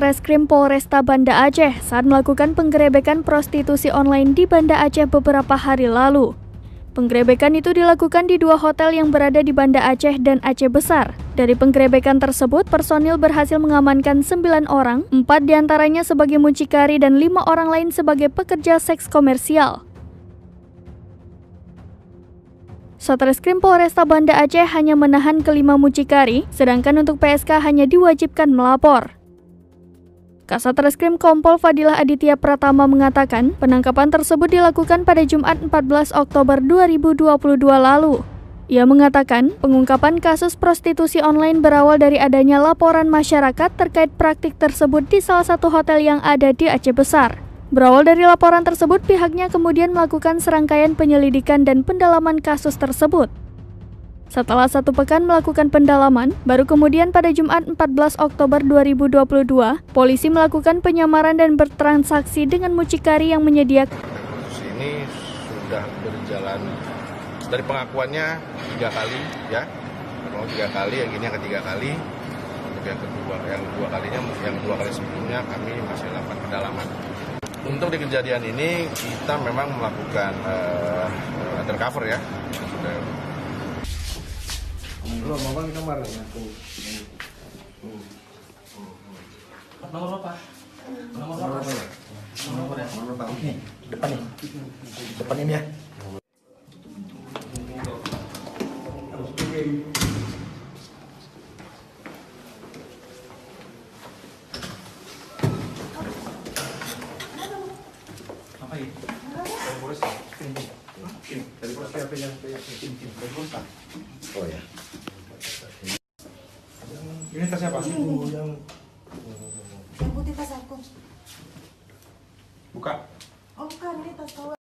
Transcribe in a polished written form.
Satreskrim Polresta Banda Aceh saat melakukan penggerebekan prostitusi online di Banda Aceh beberapa hari lalu. Penggerebekan itu dilakukan di dua hotel yang berada di Banda Aceh dan Aceh Besar. Dari penggerebekan tersebut, personil berhasil mengamankan 9 orang, 4 diantaranya sebagai mucikari dan 5 orang lain sebagai pekerja seks komersial. Satreskrim Polresta Banda Aceh hanya menahan kelima mucikari, sedangkan untuk PSK hanya diwajibkan melapor. Kasat Reskrim Kompol Fadilah Aditya Pratama mengatakan, penangkapan tersebut dilakukan pada Jumat 14 Oktober 2022 lalu. Ia mengatakan, pengungkapan kasus prostitusi online berawal dari adanya laporan masyarakat terkait praktik tersebut di salah satu hotel yang ada di Aceh Besar. Berawal dari laporan tersebut, pihaknya kemudian melakukan serangkaian penyelidikan dan pendalaman kasus tersebut. Setelah 1 pekan melakukan pendalaman, baru kemudian pada Jumat 14 Oktober 2022, polisi melakukan penyamaran dan bertransaksi dengan mucikari yang menyediakan. Kasus ini sudah berjalan dari pengakuannya 3 kali, ya. Kalau 3 kali, yang ini yang ketiga kali. Untuk yang dua kali sebelumnya kami masih lakukan pendalaman. Untuk di kejadian ini kita memang melakukan undercover, ya. Sudah. Belum, mama di kamar ya. Nomor berapa? Nomor berapa? Nomor ya? Nomor berapa? Oke, depan nih. Depan ini ya. Apa ini? Dari polres. Dari polres apa-nya? Dari polres. Oh ya. Ini tas siapa? Yang putih tas aku. Buka. Oh bukan, ini tas kawan.